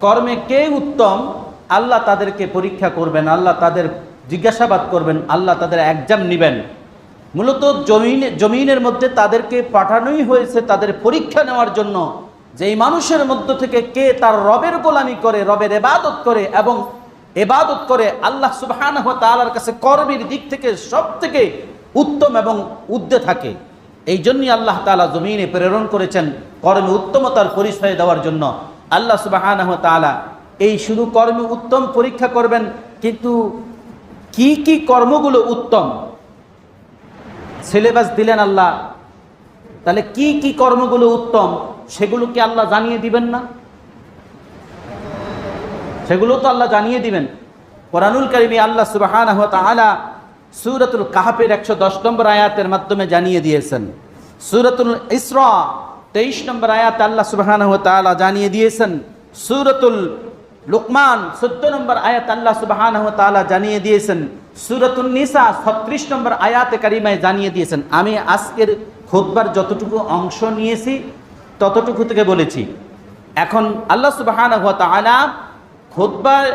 কর্মে কে উত্তম আল্লাহ তাদেরকে পরীক্ষা করবেন, আল্লাহ তাদের জিজ্ঞাসাবাদ করবেন, আল্লাহ তাদের এক্সাম নেবেন। মূলত জমিনের মধ্যে তাদেরকে পাঠানোই হয়েছে তাদের পরীক্ষা নেওয়ার জন্য, যে এই মানুষের মধ্য থেকে কে তার রবের গোলামি করে, রবের ইবাদত করে এবং ইবাদত করে আল্লাহ সুবহানাহু ওয়া তাআলার কাছে কর্মের দিক থেকে সবথেকে উত্তম এবং ঊর্ধ্বে থাকে। এই জন্যই আল্লাহ তাআলা জমিনে প্রেরণ করেছেন কর্মে উত্তমতার পরিচয় দেওয়ার জন্য। আল্লাহ সুবহানাহু ওয়া তাআলা এই শুধু কর্মে উত্তম পরীক্ষা করবেন, কিন্তু কি কি কর্মগুলো উত্তম সিলেবাস দিলেন আল্লাহ। তাহলে কি কি কর্মগুলো উত্তম সেগুলো কি আল্লাহ জানিয়ে দিবেন না? সেগুলো তো আল্লাহ জানিয়ে দিবেন। কোরআনুল কারীমে আল্লাহ সুবহানাহু ওয়া তাআলা সূরাতুল কাহফের 110 নম্বর আয়াতের মাধ্যমে জানিয়ে দিয়েছেন। সূরাতুল ইসরা 23 নম্বর আয়াতে আল্লাহ সুবহানাহু ওয়া তাআলা জানিয়ে দিয়েছেন। সূরাতুল লুকমান 14 নম্বর আয়াত আল্লাহ সুবহানাহু ওয়া তাআলা জানিয়ে দিয়েছেন। সূরাতুন নিসা 36 নম্বর আয়াতে কারিমায় জানিয়ে দিয়েছেন। আমি আজকের খুতবার যতটুকু অংশ নিয়েছি ততটুকু থেকে বলেছি। এখন আল্লাহ সুবহানাহু ওয়া তাআলা খুতবার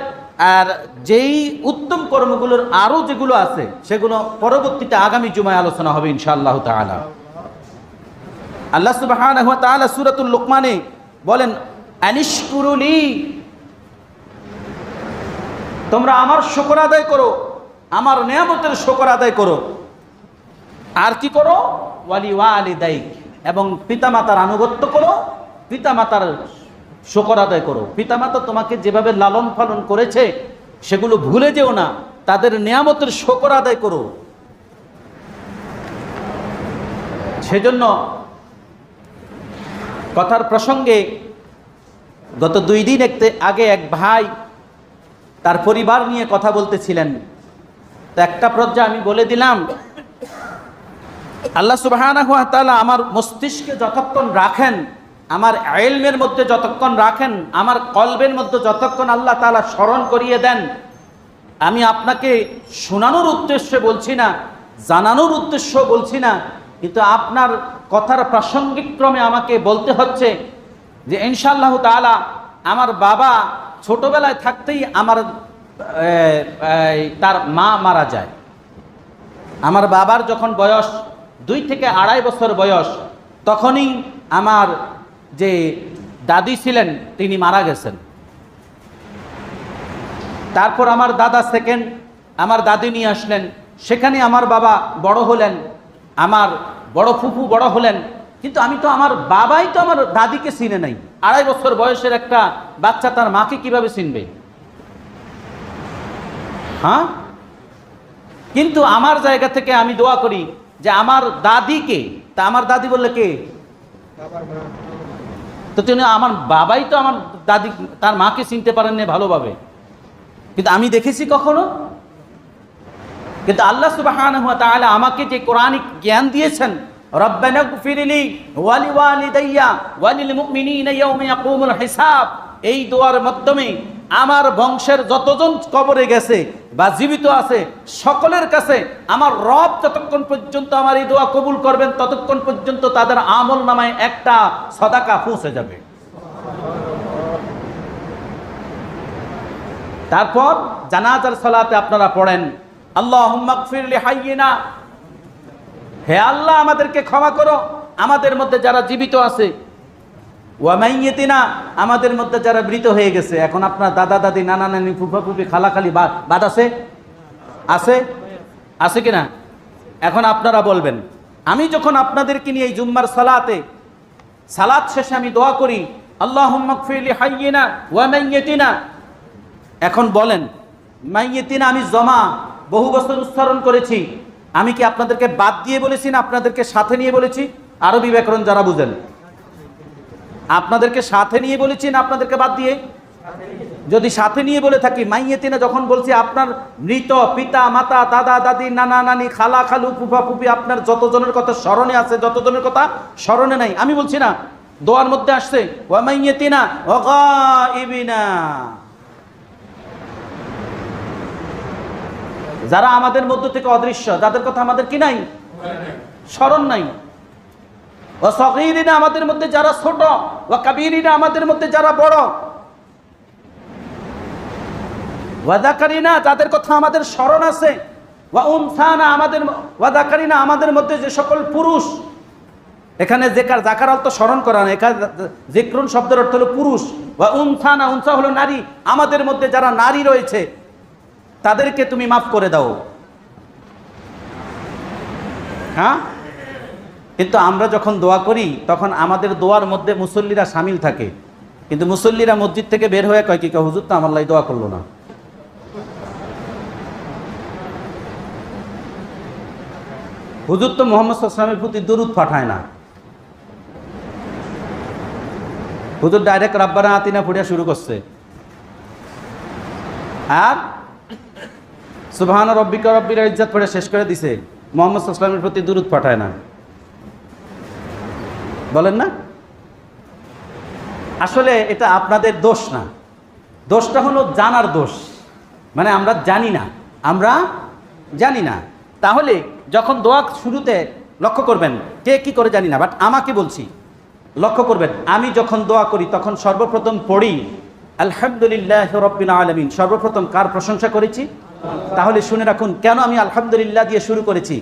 আর যেই উত্তম কর্মগুলোর আরও যেগুলো আছে সেগুলো পরবর্তীতে আগামী জুমায় আলোচনা হবে ইনশাআল্লাহ তাআলা। আল্লাহ সুবহানাহু ওয়া তাআলা সূরাতুল লুকমানে বলেন, আনিশকুরুলি, তোমরা আমার শুকর আদায় করো, আমার নিয়ামতের শুকর আদায় করো। আর কি করো? ওয়ালি ওয়ালিদাইক, এবং পিতামাতার আনুগত্য করো, পিতামাতার শুকর আদায় করো। পিতামাতা তোমাকে যেভাবে লালন পালন করেছে সেগুলো ভুলে যেও না, তাদের নিয়ামতের শুকর আদায় করো। সেজন্য কথার প্রসঙ্গে গত 2 দিন আগে এক ভাই তার পরিবার নিয়ে কথা বলতেছিলেন। তো একটা পর্যায়ে আমি বলে দিলাম, আল্লাহ সুবহানাহু ওয়া তাআলা আমার মস্তিষ্কে যতক্ষণ রাখেন, আমার ইলমের মধ্যে যতক্ষণ রাখেন, আমার কলবের মধ্যে যতক্ষণ আল্লাহ তাআলা স্মরণ করিয়ে দেন, আমি আপনাকে শোনানোর উদ্দেশ্যে বলছি না, জানানোর উদ্দেশ্য বলছি না, কিন্তু আপনার কথার প্রাসঙ্গিক ক্রমে আমাকে বলতে হচ্ছে যে ইনশাআল্লাহ তাআলা আমার বাবা ছোটবেলায় থাকতেই তার মা মারা যায়। আমার বাবার যখন বয়স 2 থেকে 2.5 বছর বয়স, তখনই আমার যে দাদি ছিলেন তিনি মারা গেছেন। তারপর আমার দাদা সেকেন্ড আমার দাদি নিয়ে আসলেন, সেখানে আমার বাবা বড় হলেন, আমার বড় ফুফু বড় হলেন, কিন্তু আমি তো আমার বাবাই তো আমার দাদিকে চিনে নাই। 2.5 বছর বয়সের একটা বাচ্চা তার মাকে কিভাবে চিনবে? হ্যাঁ, কিন্তু আমার জায়গা থেকে আমি দোয়া করি যে আমার দাদিকে, তা আমার দাদি বললে কে? তো তিনি আমার বাবাই তো আমার দাদি তার মাকে চিনতে পারেন না ভালোভাবে, কিন্তু আমি দেখেছি কখনো? কিন্তু আল্লাহ সুবহানাহু ওয়া তাআলা আমাকে যে কোরআনিক জ্ঞান দিয়েছেন, রব্বানা গফিরলি ওয়া লিওয়ালিদাইয়া ওয়া লিল মুমিনিনা ইয়াওমা ইয়াকুমুল হিসাব, এই দোয়ার মাধ্যমে আমার বংশের যতজন কবরে গেছে বা জীবিত আছে সকলের কাছে আমার রব যতক্ষণ পর্যন্ত আমার এই দোয়া কবুল করবেন ততক্ষণ পর্যন্ত তাদের আমল নামায় একটা সাদাকা পৌঁছে যাবে। তারপর জানাজার সালাতে আপনারা পড়েন, আল্লাহুম্মা গফির লি হাইয়িনা, হে আল্লাহ আমাদেরকে ক্ষমা করো, আমাদের মধ্যে যারা জীবিত আছে, ওয়া মাইয়িতিনা, আমাদের মধ্যে যারা মৃত হয়ে গেছে। এখন আপনার দাদা দাদি, নানা নানি, ফুফা ফুফি, খালা খালি বাদ আছে? আছে কিনা? এখন আপনারা বলবেন, আমি যখন আপনাদেরকে নিয়ে এই জুম্মার সালাত শেষে আমি দোয়া করি আল্লাহুম্মা গফির লি হাইয়িনা ওয়া মাইয়িতিনা, এখন বলেন মাইয়িতিনা আমি জমা বহু বছর উচ্চারণ করেছি, আমি কি আপনাদেরকে বাদ দিয়ে বলেছি না আপনাদেরকে সাথে নিয়ে বলেছি? আরবি ব্যাকরণ যারা বুঝেন, আপনাদেরকে সাথে নিয়ে বলেছি না আপনাদেরকে বাদ দিয়ে? যদি সাথে নিয়ে বলে থাকি, মাইয়িতিনা যখন বলছি আপনার মৃত পিতা মাতা, দাদা দাদি, নানা নানি, খালা খালু, ফুফা ফুফি, আপনার যতজনের কথা স্মরণে আছে, যতজনের কথা স্মরণে নাই, আমি বলছি না, দোয়ার মধ্যে আসছে ওয়া মাইয়িতিনা ওয়া গায়িবিনা, যারা আমাদের মধ্য থেকে অদৃশ্য, যাদের কথা আমাদের কি নাই, স্মরণ নাই। ওয়া সগীরিনা, আমাদের মধ্যে যারা ছোট, ওয়া কাবীরিনা, আমাদের মধ্যে যারা বড়। ওয়াদাকারিনা, যাদের কথা আমাদের স্মরণ আছে, ওয়া উনসানা, আমাদের মধ্যে যে সকল পুরুষ, এখানে জাকার অর্থ স্মরণ করা না, এখানে যিকরুন শব্দের অর্থ হলো পুরুষ। ওয়া উনসানা, উনসা হলো নারী, আমাদের মধ্যে যারা নারী রয়েছে তাদেরকে তুমি মাফ করে দাও। হ্যাঁ, কিন্তু আমরা যখন দোয়া করি তখন আমাদের দোয়ার মধ্যে মুসল্লিরা শামিল থাকে, কিন্তু মুসল্লিরা মসজিদ থেকে বের হয়ে কয় কি, হুজুর তো আমার লাই দোয়া করলো না। হুজুর তো মুহাম্মদ সাল্লাল্লাহু আলাইহি ওয়াসাল্লামের প্রতি দরুদ পাঠায় না। হুজুর ডাইরেক্ট রাব্বানা আতিনা পড়া শুরু করছে, আর সুবহান রাব্বিকা রব্বিল ইজ্জাত পড়ে শেষ করে দিছে, মুহাম্মদ সাল্লাল্লাহু আলাইহি ওয়াসাল্লামের প্রতি দরুদ পাঠায় না। বলেন না? আসলে এটা আপনাদের দোষ না, দোষটা হলো জানার দোষ। মানে আমরা জানি না। তাহলে যখন দোয়া শুরুতে লক্ষ্য করবেন, কে কি করে জানি না, বাট আমাকে বলছি, লক্ষ্য করবেন, আমি যখন দোয়া করি তখন সর্বপ্রথম পড়ি আলহামদুলিল্লাহ রাব্বিল আলামিন। সর্বপ্রথম কার প্রশংসা করেছি? তাহলে শুনে রাখুন, কেন আমি আলহামদুলিল্লাহ দিয়ে শুরু করেছি।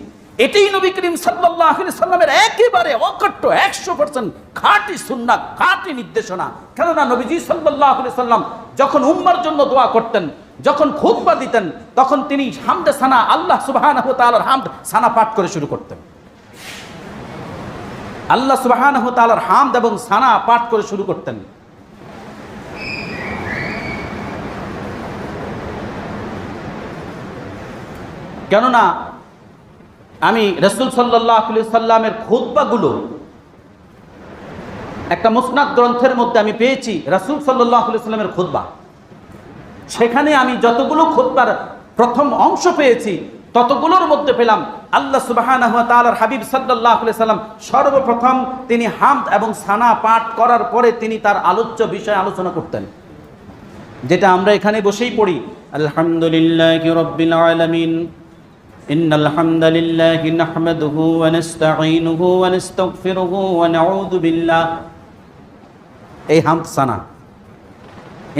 এটাই নবী করিম সাল্লাল্লাহু আলাইহি সাল্লামের একেবারে অকট্ট 100% খাঁটি সুন্নাহ, খাঁটি নির্দেশনা। কেননা নবীজি সাল্লাল্লাহু আলাইহি সাল্লাম যখন উম্মার জন্য দোয়া করতেন, যখন খুতবা দিতেন, তখন তিনি হামদে সানা, আল্লাহ সুবহানাহু ওয়া তাআলার হামদ সানা পাঠ করে শুরু করতেন। আল্লাহ সুবহানাহু ওয়া তাআলার হামদ এবং সানা পাঠ করে শুরু করতেন। কেননা আমি রাসূল সাল্লাল্লাহু আলাইহি সাল্লামের খুতবাগুলো একটা মুসনাদ গ্রন্থের মধ্যে আমি পেয়েছি, রাসূল সাল্লাল্লাহু আলাইহি সাল্লামের খুতবা। সেখানে আমি যতগুলো খুতবার প্রথম অংশ পেয়েছি, ততগুলোর মধ্যে পেলাম আল্লাহ সুবহানাহু ওয়া তাআলার হাবিব সাল্লাল্লাহু আলাইহি সাল্লাম সর্বপ্রথম তিনি হামদ এবং সানা পাঠ করার পরে তিনি তার আলোচ্য বিষয় আলোচনা করতেন, যেটা আমরা এখানে বসেই পড়ি, আলহামদুলিল্লাহি রাব্বিল আলামিন, ইন্নাল হামদালিল্লাহি নাহমাদুহু ওয়া নাস্তাঈনুহু ওয়া নাস্তাগফিরুহু ওয়া নাউযু বিল্লাহ। এই হামদ সানা,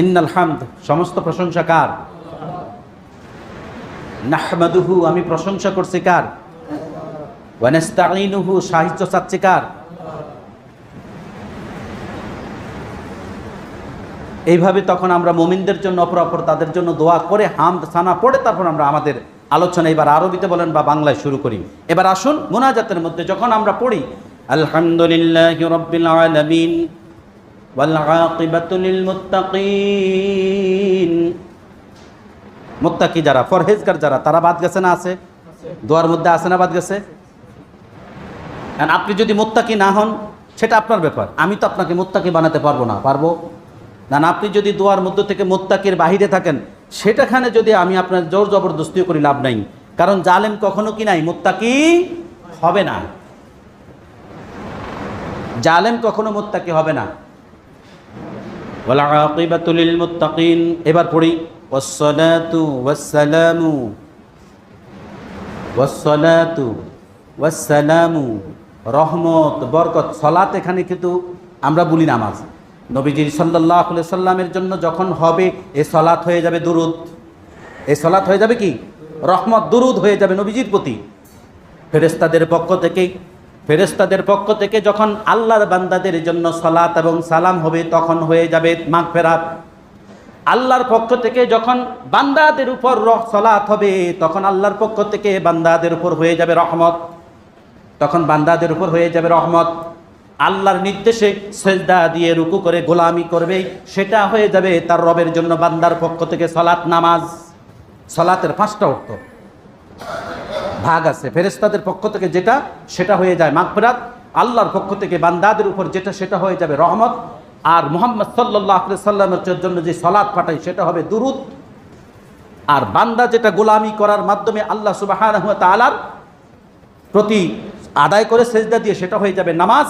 ইন্নাল হামদ সমস্ত প্রশংসা কার? নাহমাদুহু আমি প্রশংসা করছি কার? ওয়া নাস্তাঈনুহু সাহায্য চাচ্ছি কার? এইভাবে তখন আমরা মুমিনদের জন্য অপরাপর তাদের জন্য দোয়া করে হামদ সানা পড়ে তারপর আমরা আমাদের আলোচনা এবার আরবিতে বলেন বা বাংলায় শুরু করি। এবার আসুন মুনাজাতের মধ্যে যখন আমরা পড়ি আলহামদুলিল্লাহি রাব্বিল আলামিন ওয়াল আকিবাতু লিল মুত্তাকিন। মুত্তাকি যারা, পরহেজগার যারা, তারা বাদ গেছে না আছে? দোয়ার মধ্যে আছে না বাদ গেছে? আপনি যদি মুত্তাকি না হন সেটা আপনার ব্যাপার, আমি তো আপনাকে মুত্তাকি বানাতে পারবো না। পারবো না? আপনি যদি দোয়ার মধ্য থেকে মুত্তাকির বাহিরে থাকেন, সেটাখানে যদি আমি আপনার জোর জবরদস্তিও করি লাভ নাই, কারণ জালেম কখনো কি নাই মুত্তাকি হবে না, জালেম কখনো মুত্তাকি হবে না। ওয়াল আকিবাতু লিল মুত্তাকিন। এবার পড়ি ওয়াসসালাতু ওয়াসসালামু রহমত বরকত। সালাত এখানে কিন্তু আমরা বলি নামাজ, নবীজি সাল্লাল্লাহু আলাইহি সাল্লামের জন্য যখন হবে এই সালাত হয়ে যাবে দুরুদ, এই সালাত হয়ে যাবে কি? রহমত, দুরুদ হয়ে যাবে নবীজির প্রতি। ফেরেশতাদের পক্ষ থেকে যখন আল্লাহর বান্দাদের জন্য সালাত এবং সালাম হবে তখন হয়ে যাবে মাগফিরাত। আল্লাহর পক্ষ থেকে যখন বান্দাদের উপর সালাত হবে তখন আল্লাহর পক্ষ থেকে বান্দাদের উপর হয়ে যাবে রহমত, তখন বান্দাদের উপর হয়ে যাবে রহমত। আল্লাহর নির্দেশে সেজদা দিয়ে রুকু করে গোলামি করবে, সেটা হয়ে যাবে তার রবের জন্য বান্দার পক্ষ থেকে সালাত, নামাজ। সালাতের 5টা অর্থ ভাগ আছে, ফেরেশতাদের পক্ষ থেকে যেটা সেটা হয়ে যায় মাগফিরাত, আল্লাহর পক্ষ থেকে বান্দাদের উপর যেটা সেটা হয়ে যাবে রহমত, আর মুহাম্মদ সাল্লাল্লাহু আলাইহি সাল্লামের জন্য যে সালাত পাঠাই সেটা হবে দুরুদ, আর বান্দা যেটা গোলামি করার মাধ্যমে আল্লাহ সুবহানাহু ওয়া তাআলার প্রতি আদায় করে সেজদা দিয়ে সেটা হয়ে যাবে নামাজ।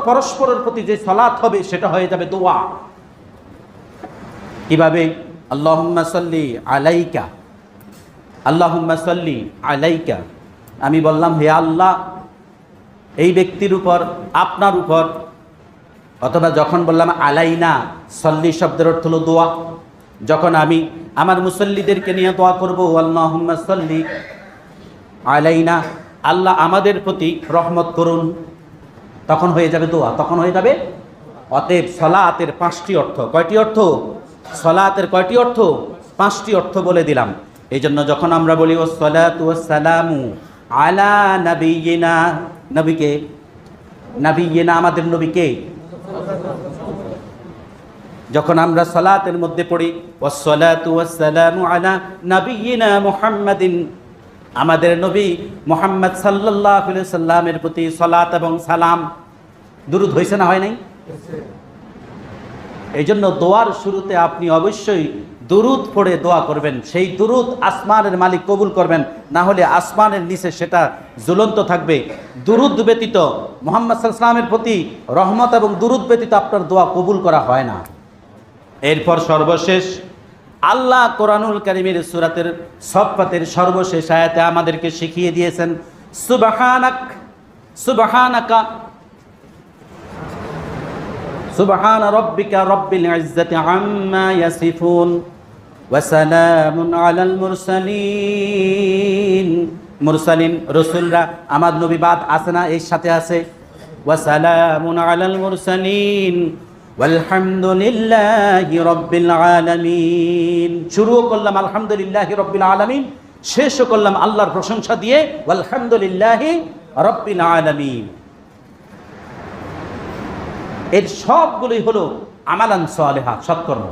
পরস্পরের প্রতি যে সালাত হবে সেটা হয়ে যাবে দোয়া। কিভাবে? আল্লাহুম্মা সাল্লি আলাইকা, আল্লাহুম্মা সাল্লি আলাইকা। আমি বললাম হে আল্লাহ এই ব্যক্তির উপর, আপনার উপর, অথবা যখন বললাম আলাইনা, সাল্লি শব্দের অর্থ হলো দোয়া, যখন আমি আমার মুসল্লিদেরকে নিয়ে দোয়া করব আল্লাহুম্মা সাল্লি আলাইনা, আল্লাহ আমাদের প্রতি রহমত করুন, তখন হয়ে যাবে দোয়া, তখন হয়ে যাবে। অতএব সলাতের 5টি অর্থ। কয়টি অর্থ? সলাতের কয়টি অর্থ? 5টি অর্থ বলে দিলাম। এই জন্য যখন আমরা বলি ওয়াসসালাতু ওয়াসসালামু আলা নাবিয়িনা, নবীকে, নাবিয়িনা আমাদের নবীকে, যখন আমরা সালাতের মধ্যে পড়ি ওয়াসসালাতু ওয়াসসালামু আলা নাবিয়িনা মুহাম্মাদিন, আমাদের নবী মুহাম্মদ সাল্লাল্লাহু আলাইহি সাল্লামের প্রতি সালাত এবং সালাম, দুরূদ হয়েছে না হয় নাই? এই জন্য দোয়ার শুরুতে আপনি অবশ্যই দুরূদ পড়ে দোয়া করবেন। সেই দুরূদ আসমানের মালিক কবুল করবেন, না হলে আসমানের নিচে সেটা ঝুলন্ত থাকবে। দুরূদ ব্যতীত, মুহাম্মদ সাল্লাল্লাহু আলাইহি সাল্লামের প্রতি রহমত এবং দুরূদ ব্যতীত আপনার দোয়া কবুল করা হয় না। এরপর সর্বশেষ আল্লাহ কোরআনুল কারীমের সূরাতের সফফাতের সর্বশেষ আয়াতে আমাদেরকে শিখিয়ে দিয়েছেন সুবহানাক, সুবহানাকা, সুবহান রাব্বিকা রাব্বিল ইজ্জাতি আম্মা ইয়াসিফুন ওয়া সালামুন আলাল মুরসালিন। মুরসালিন রাসূলরা, আমার নবী বাদ আছে না? এর সাথে আছে ওয়া সালামুন আলাল মুরসালিন ওয়ালহামদুলিল্লাহি রাব্বিল আলামিন। শুরু করলাম আলহামদুলিল্লাহি রাব্বিল আলামিন, শেষও করলাম আল্লাহর প্রশংসা দিয়ে ওয়ালহামদুলিল্লাহি রাব্বিল আলামিন। এর সবগুলোই হলো আমালান সালেহা, সৎকর্ম।